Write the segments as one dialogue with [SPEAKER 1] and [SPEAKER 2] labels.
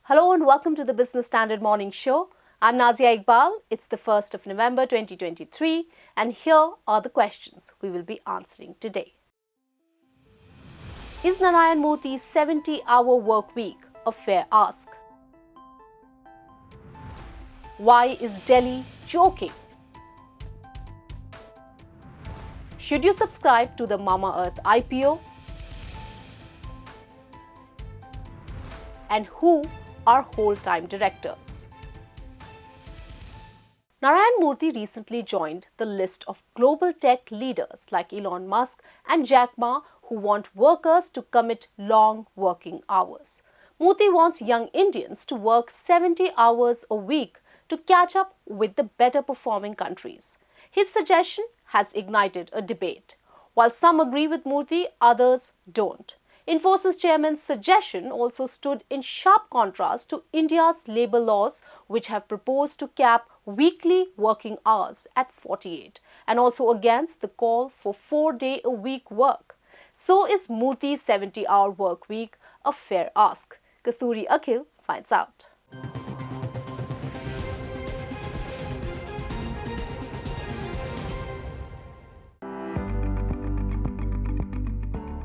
[SPEAKER 1] Hello and welcome to the Business Standard Morning Show. I'm Nazia Iqbal. It's the 1st of November 2023 and here are the questions we will be answering today. Is Narayana Murthy's 70-hour work week a fair ask? Why is Delhi joking? Should you subscribe to the Mamaearth IPO? And who are whole-time directors? Narayana Murthy recently joined the list of global tech leaders like Elon Musk and Jack Ma who want workers to commit long working hours. Murthy wants young Indians to work 70 hours a week to catch up with the better performing countries. His suggestion has ignited a debate. While some agree with Murthy, others don't. Infosys chairman's suggestion also stood in sharp contrast to India's labour laws, which have proposed to cap weekly working hours at 48, and also against the call for 4-day-a-week work. So is Murthy's 70-hour work week a fair ask? Kasturi Akhil finds out.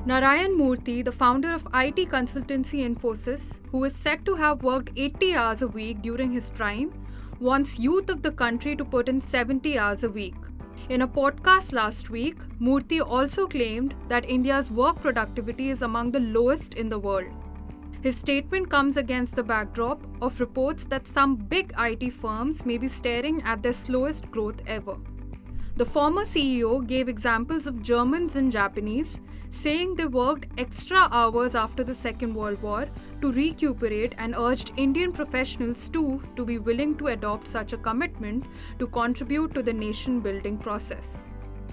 [SPEAKER 2] Narayana Murthy, the founder of IT consultancy Infosys, who is said to have worked 80 hours a week during his prime, wants youth of the country to put in 70 hours a week. In a podcast last week, Murthy also claimed that India's work productivity is among the lowest in the world. His statement comes against the backdrop of reports that some big IT firms may be staring at their slowest growth ever. The former CEO gave examples of Germans and Japanese, saying they worked extra hours after the Second World War to recuperate and urged Indian professionals too to be willing to adopt such a commitment to contribute to the nation-building process.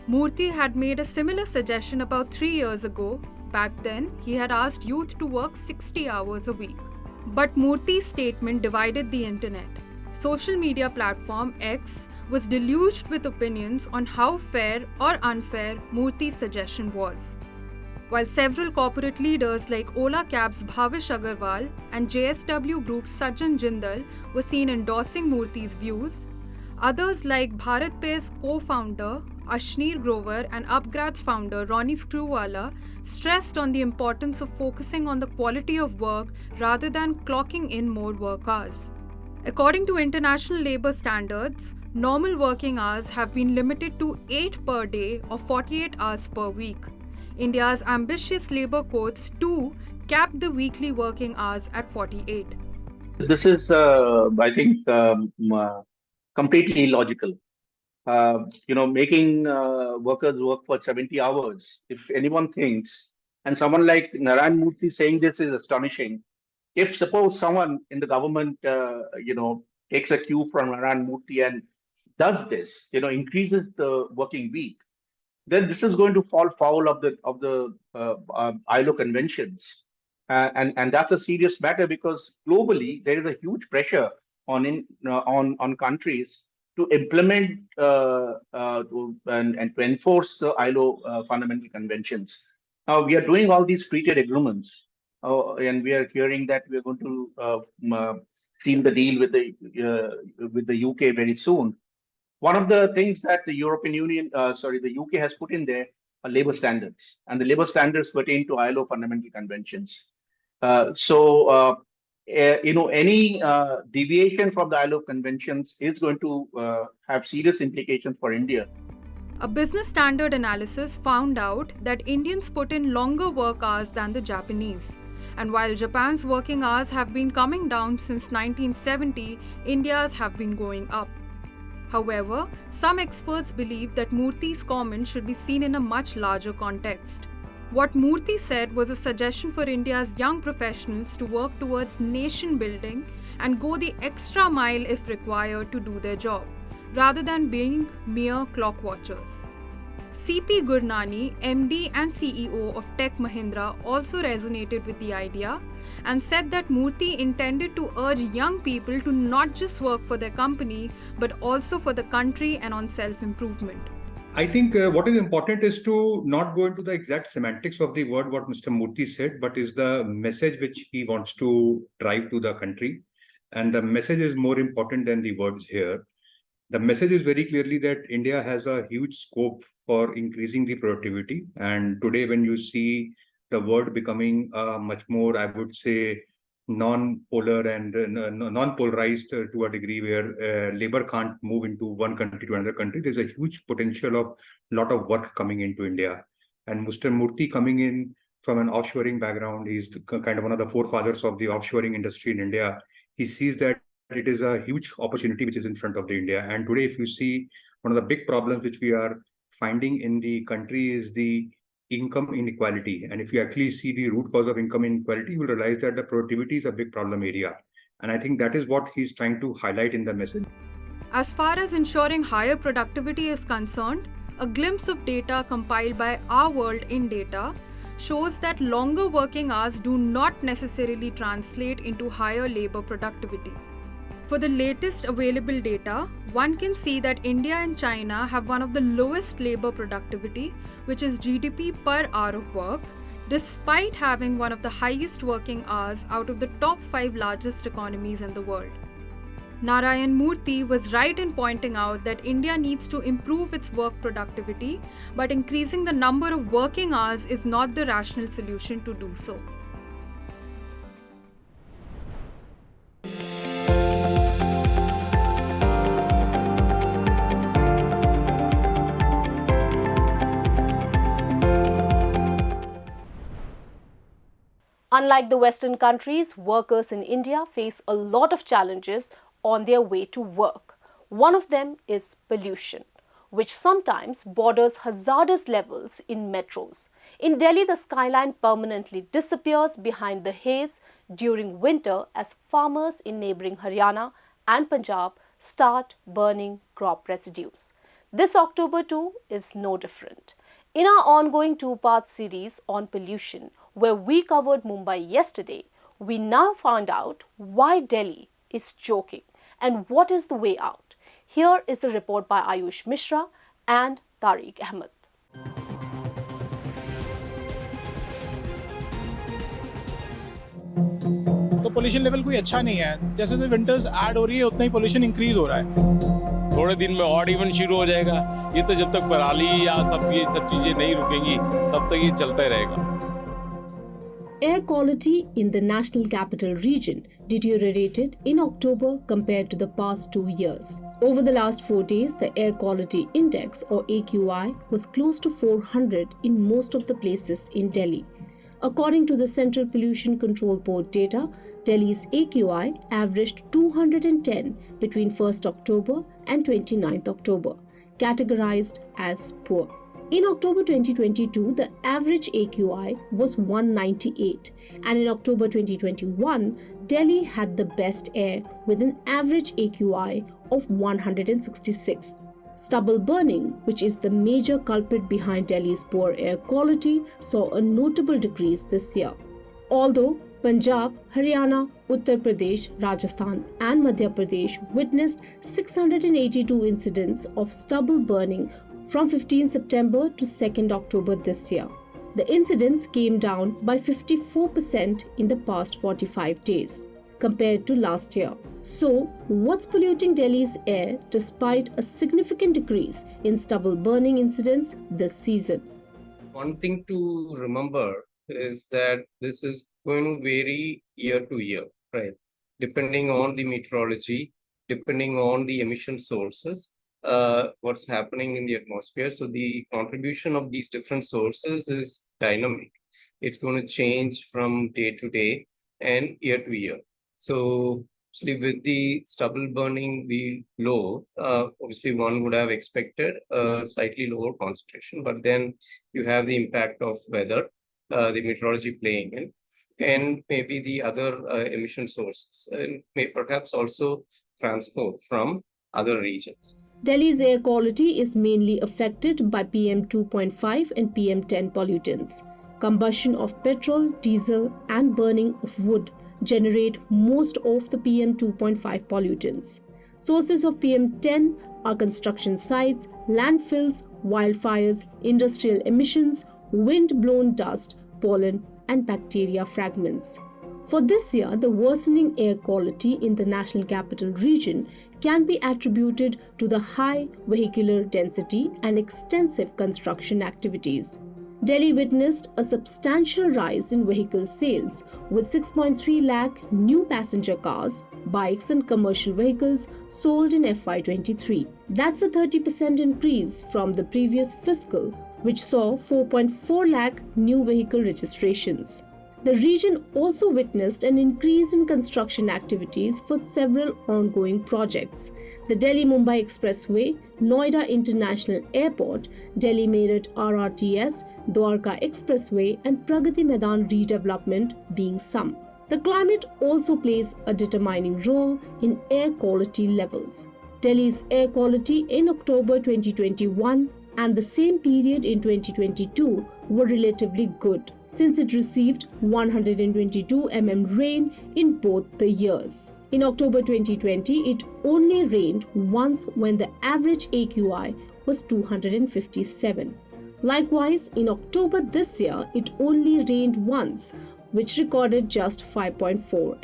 [SPEAKER 2] Murthy had made a similar suggestion about 3 years ago. Back then, he had asked youth to work 60 hours a week. But Murthy's statement divided the internet. Social media platform X was deluged with opinions on how fair or unfair Murthy's suggestion was. While several corporate leaders like Ola Cabs' Bhavish Agarwal and JSW Group's Sajjan Jindal were seen endorsing Murthy's views, others like Bharat Pay's co-founder Ashneer Grover and Upgrad's founder Ronnie Screwvala stressed on the importance of focusing on the quality of work rather than clocking in more work hours. According to international labour standards, normal working hours have been limited to 8 per day or 48 hours per week. India's ambitious labour codes too cap the weekly working hours at 48.
[SPEAKER 3] This is, I think, completely illogical. Making workers work for 70 hours. If anyone thinks, and someone like Narayana Murthy saying this is astonishing. If suppose someone in the government, takes a cue from Narayana Murthy and does this, increases the working week, then this is going to fall foul of the ILO conventions, and that's a serious matter because globally there is a huge pressure on countries to implement and to enforce the ILO fundamental conventions. Now we are doing all these free trade agreements, and we are hearing that we are going to seal the deal with the UK very soon. One of the things that the the UK has put in there are labor standards, and the labor standards pertain to ILO fundamental conventions. Any deviation from the ILO conventions is going to have serious implications for India.
[SPEAKER 2] A business standard analysis found out that Indians put in longer work hours than the Japanese. And while Japan's working hours have been coming down since 1970, India's have been going up. However, some experts believe that Murthy's comment should be seen in a much larger context. What Murthy said was a suggestion for India's young professionals to work towards nation building and go the extra mile if required to do their job, rather than being mere clock watchers. C.P. Gurnani, MD and CEO of Tech Mahindra, also resonated with the idea and said that Murthy intended to urge young people to not just work for their company but also for the country and on self-improvement.
[SPEAKER 4] I think what is important is to not go into the exact semantics of the word, what Mr. Murthy said, but is the message which he wants to drive to the country. And the message is more important than the words here. The message is very clearly that India has a huge scope for increasing the productivity. And today, when you see the world becoming much more, I would say, non-polar and non-polarized to a degree where labor can't move into one country to another country, there's a huge potential of a lot of work coming into India. And Mr. Murthy coming in from an offshoring background, he's kind of one of the forefathers of the offshoring industry in India. He sees that it is a huge opportunity which is in front of the India. And today, if you see, one of the big problems which we are finding in the country is the income inequality. And if you actually see the root cause of income inequality, you will realize that the productivity is a big problem area. And I think that is what he's trying to highlight in the message.
[SPEAKER 2] As far as ensuring higher productivity is concerned, a glimpse of data compiled by Our World in Data shows that longer working hours do not necessarily translate into higher labor productivity. For the latest available data, one can see that India and China have one of the lowest labor productivity, which is GDP per hour of work, despite having one of the highest working hours out of the top 5 largest economies in the world. Narayana Murthy was right in pointing out that India needs to improve its work productivity, but increasing the number of working hours is not the rational solution to do so.
[SPEAKER 1] Unlike the Western countries, workers in India face a lot of challenges on their way to work. One of them is pollution, which sometimes borders hazardous levels in metros. In Delhi, the skyline permanently disappears behind the haze during winter as farmers in neighbouring Haryana and Punjab start burning crop residues. This October too is no different. In our ongoing two-part series on pollution, where we covered Mumbai yesterday, we now found out why Delhi is choking and what is the way out. Here is a report by Ayush Mishra and Tariq Ahmed.
[SPEAKER 5] तो pollution level कोई अच्छा नहीं है. जैसे जैसे winters add हो रही है उतना ही पोल्यूशन इंक्रीज हो रहा है.
[SPEAKER 6] थोड़े दिन में ऑड इवन शुरू हो जाएगा. ये तो जब तक पराली या ये सब चीजें नहीं रुकेंगी तब तक ये चलता रहेगा.
[SPEAKER 1] Air quality in the national capital region deteriorated in October compared to the past 2 years. Over the last 4 days, the air quality index or AQI was close to 400 in most of the places in Delhi. According to the Central Pollution Control Board data, Delhi's AQI averaged 210 between 1st October and 29th October, categorized as poor. In October 2022, the average AQI was 198, and in October 2021, Delhi had the best air with an average AQI of 166. Stubble burning, which is the major culprit behind Delhi's poor air quality, saw a notable decrease this year. Although Punjab, Haryana, Uttar Pradesh, Rajasthan and Madhya Pradesh witnessed 682 incidents of stubble burning from 15 September to 2nd October this year. The incidence came down by 54% in the past 45 days compared to last year. So, what's polluting Delhi's air despite a significant decrease in stubble burning incidents this season?
[SPEAKER 7] One thing to remember is that this is going to vary year to year, right? Depending on the meteorology, depending on the emission sources, what's happening in the atmosphere. So the contribution of these different sources is dynamic. It's going to change from day to day and year to year. So obviously with the stubble burning being low, obviously one would have expected a slightly lower concentration, but then you have the impact of weather, the meteorology playing in, and maybe the other emission sources, and may perhaps also transport from other regions.
[SPEAKER 1] Delhi's air quality is mainly affected by PM 2.5 and PM 10 pollutants. Combustion of petrol, diesel and burning of wood generate most of the PM 2.5 pollutants. Sources of PM 10 are construction sites, landfills, wildfires, industrial emissions, wind-blown dust, pollen, and bacteria fragments. For this year, the worsening air quality in the National Capital Region can be attributed to the high vehicular density and extensive construction activities. Delhi witnessed a substantial rise in vehicle sales, with 6.3 lakh new passenger cars, bikes and commercial vehicles sold in FY23. That's a 30% increase from the previous fiscal, which saw 4.4 lakh new vehicle registrations. The region also witnessed an increase in construction activities for several ongoing projects. The Delhi-Mumbai Expressway, Noida International Airport, Delhi-Meerut RRTS, Dwarka Expressway and Pragati Maidan redevelopment being some. The climate also plays a determining role in air quality levels. Delhi's air quality in October 2021 and the same period in 2022 were relatively good, since it received 122 rain in both the years. In October 2020, it only rained once when the average AQI was 257. Likewise, in October this year, it only rained once, which recorded just 5.4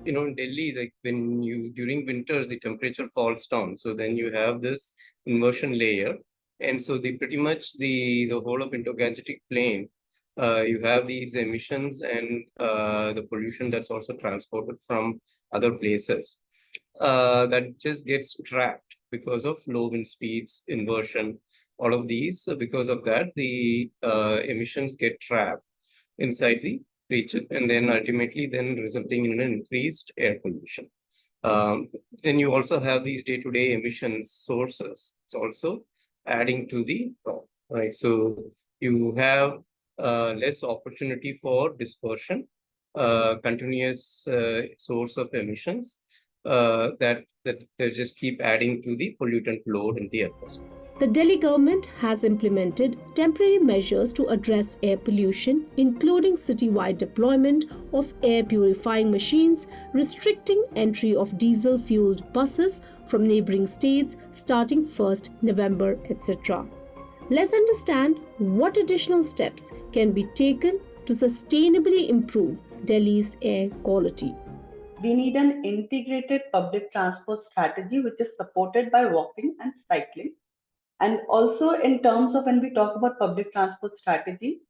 [SPEAKER 7] In Delhi, like during winters, the temperature falls down. So then you have this inversion layer. And so pretty much the whole of Indo-Gangetic plain, you have these emissions and the pollution that's also transported from other places that just gets trapped because of low wind speeds, inversion, all of these. Because of that, the emissions get trapped inside the region and then ultimately resulting in an increased air pollution. Then you also have these day-to-day emissions sources. It's also adding to the problem, right? So you have less opportunity for dispersion, continuous source of emissions that they just keep adding to the pollutant load in the atmosphere.
[SPEAKER 1] The Delhi government has implemented temporary measures to address air pollution, including citywide deployment of air purifying machines, restricting entry of diesel-fueled buses from neighboring states starting 1st November, etc. Let's understand what additional steps can be taken to sustainably improve Delhi's air quality.
[SPEAKER 8] We need an integrated public transport strategy which is supported by walking and cycling. And also in terms of when we talk about public transport strategy,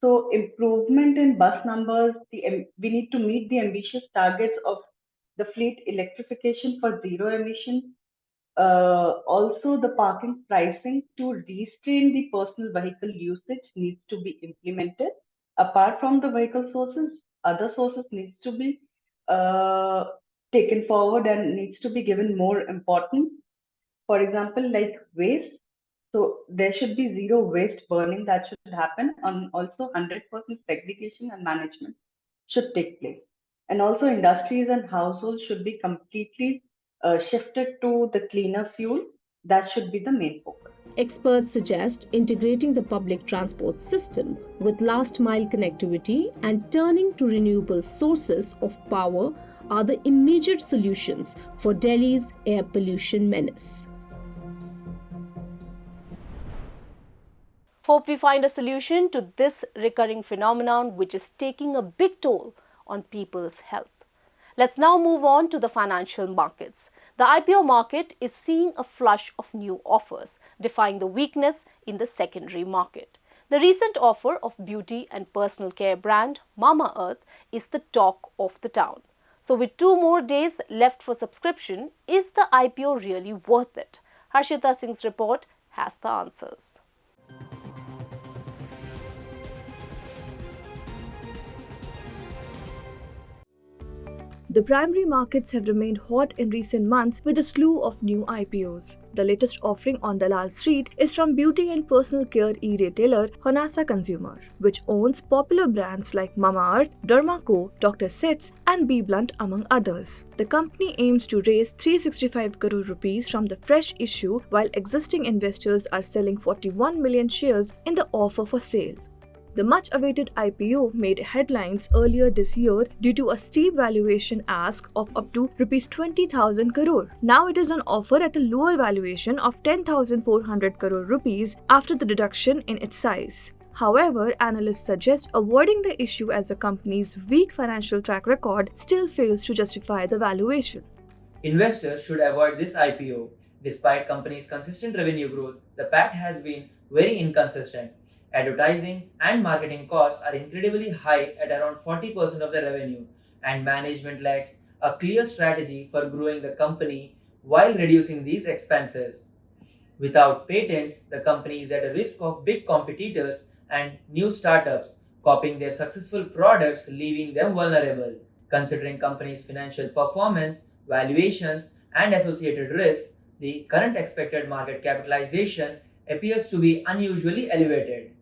[SPEAKER 8] so improvement in bus numbers, we need to meet the ambitious targets of the fleet electrification for zero emission. Also, the parking pricing to restrain the personal vehicle usage needs to be implemented. Apart from the vehicle sources, other sources needs to be taken forward and needs to be given more importance. For example, like waste. So there should be zero waste burning that should happen, and also 100% segregation and management should take place. And also industries and households should be completely shifted to the cleaner fuel. That should be the main focus.
[SPEAKER 1] Experts suggest integrating the public transport system with last mile connectivity and turning to renewable sources of power are the immediate solutions for Delhi's air pollution menace. Hope we find a solution to this recurring phenomenon which is taking a big toll on people's health. Let's now move on to the financial markets. The IPO market is seeing a flush of new offers, defying the weakness in the secondary market. The recent offer of beauty and personal care brand Mamaearth is the talk of the town. So with 2 more days left for subscription, is the IPO really worth it? Harshita Singh's report has the answers.
[SPEAKER 9] The primary markets have remained hot in recent months with a slew of new IPOs. The latest offering on Dalal Street is from beauty and personal care e-retailer Honasa Consumer, which owns popular brands like Mamaearth, Derma Co, Dr. Sits and Be Blunt among others. The company aims to raise 365 crore rupees from the fresh issue while existing investors are selling 41 million shares in the offer for sale. The much-awaited IPO made headlines earlier this year due to a steep valuation ask of up to Rs 20,000 crore. Now it is on offer at a lower valuation of 10,400 crore rupees after the reduction in its size. However, analysts suggest avoiding the issue as the company's weak financial track record still fails to justify the valuation.
[SPEAKER 10] Investors should avoid this IPO. Despite company's consistent revenue growth, the PAT has been very inconsistent. Advertising and marketing costs are incredibly high at around 40% of the revenue, and management lacks a clear strategy for growing the company while reducing these expenses. Without patents, the company is at a risk of big competitors and new startups copying their successful products, leaving them vulnerable. Considering company's financial performance, valuations, and associated risks, the current expected market capitalization appears to be unusually elevated.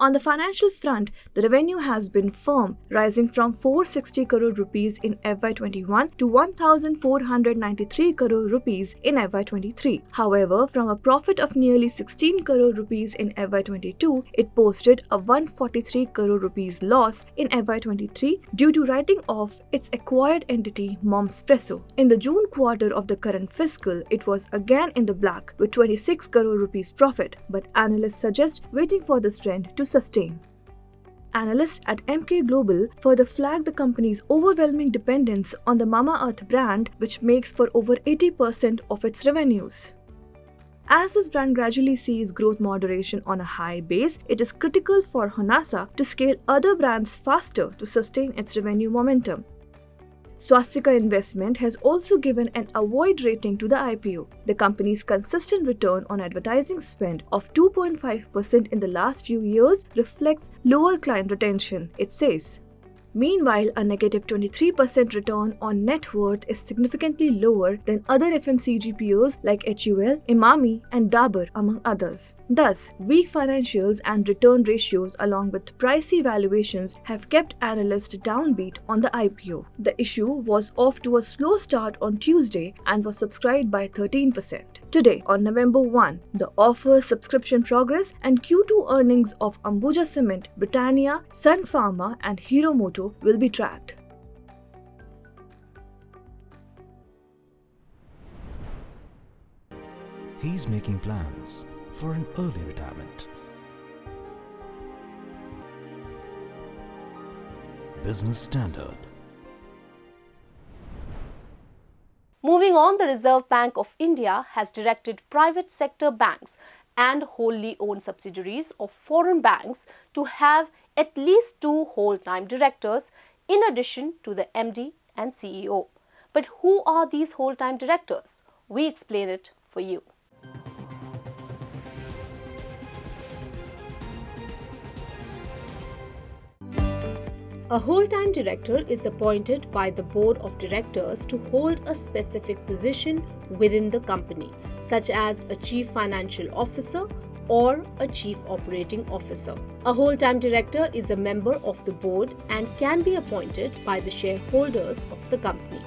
[SPEAKER 9] On the financial front, the revenue has been firm, rising from 460 crore rupees in FY21 to 1,493 crore rupees in FY23. However, from a profit of nearly 16 crore rupees in FY22, it posted a 143 crore rupees loss in FY23 due to writing off its acquired entity Mamaearth. In the June quarter of the current fiscal, it was again in the black with 26 crore rupees profit, but analysts suggest waiting for this trend to sustain. Analysts at Emkay Global further flagged the company's overwhelming dependence on the Mamaearth brand, which makes for over 80% of its revenues. As this brand gradually sees growth moderation on a high base, it is critical for Honasa to scale other brands faster to sustain its revenue momentum. Swastika Investment has also given an avoid rating to the IPO. The company's consistent return on advertising spend of 2.5% in the last few years reflects lower client retention, it says. Meanwhile, a negative 23% return on net worth is significantly lower than other FMCG peers like HUL, Emami, and Dabur, among others. Thus, weak financials and return ratios along with pricey valuations have kept analysts downbeat on the IPO. The issue was off to a slow start on Tuesday and was subscribed by 13%. Today, on November 1, the offer, subscription progress, and Q2 earnings of Ambuja Cement, Britannia, Sun Pharma, and Hero Moto will be tracked.
[SPEAKER 11] He's making plans for an early retirement. Business Standard.
[SPEAKER 1] Moving on, the Reserve Bank of India has directed private sector banks and wholly owned subsidiaries of foreign banks to have at least 2 whole-time directors in addition to the MD and CEO. But who are these whole-time directors? We explain it for you. A whole-time director is appointed by the board of directors to hold a specific position within the company, such as a chief financial officer or a chief operating officer. A whole-time director is a member of the board and can be appointed by the shareholders of the company.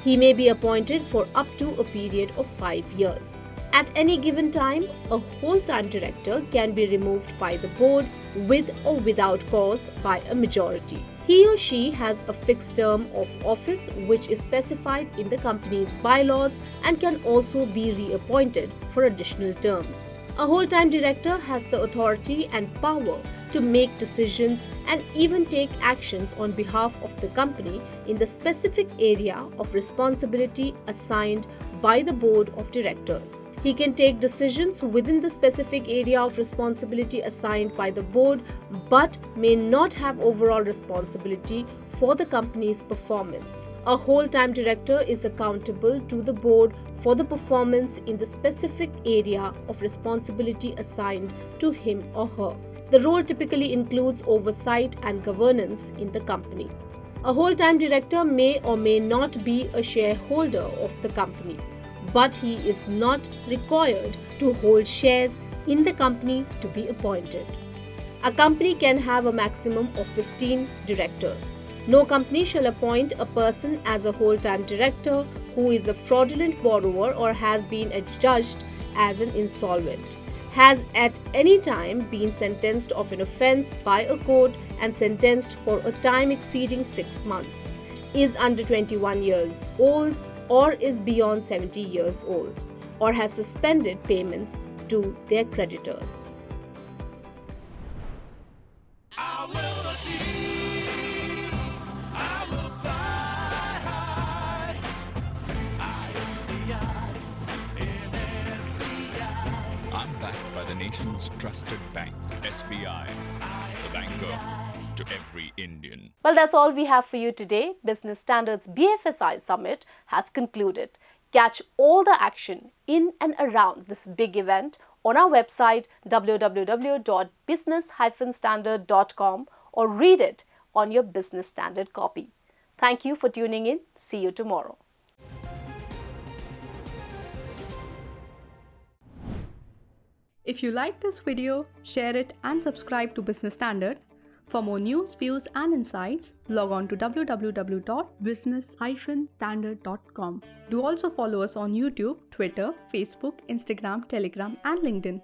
[SPEAKER 1] He may be appointed for up to a period of 5 years. At any given time, a whole-time director can be removed by the board with or without cause by a majority. He or she has a fixed term of office which is specified in the company's bylaws and can also be reappointed for additional terms. A whole-time director has the authority and power to make decisions and even take actions on behalf of the company in the specific area of responsibility assigned by the board of directors. He can take decisions within the specific area of responsibility assigned by the board but may not have overall responsibility for the company's performance. A whole-time director is accountable to the board for the performance in the specific area of responsibility assigned to him or her. The role typically includes oversight and governance in the company. A whole-time director may or may not be a shareholder of the company, but he is not required to hold shares in the company to be appointed. A company can have a maximum of 15 directors. No company shall appoint a person as a whole-time director who is a fraudulent borrower or has been adjudged as an insolvent, has at any time been sentenced of an offence by a court and sentenced for a time exceeding 6 months, is under 21 years old or is beyond 70 years old, or has suspended payments to their creditors.
[SPEAKER 12] I'm backed by the nation's trusted bank, SBI, the banker to every Indian.
[SPEAKER 1] Well, that's all we have for you today. Business Standards BFSI Summit has concluded. Catch all the action in and around this big event on our website www.business-standard.com or read it on your Business Standard copy. Thank you for tuning in. See you tomorrow.
[SPEAKER 2] If you like this video, share it and subscribe to Business Standard. For more news, views and insights, log on to www.business-standard.com. Do also follow us on YouTube, Twitter, Facebook, Instagram, Telegram and LinkedIn.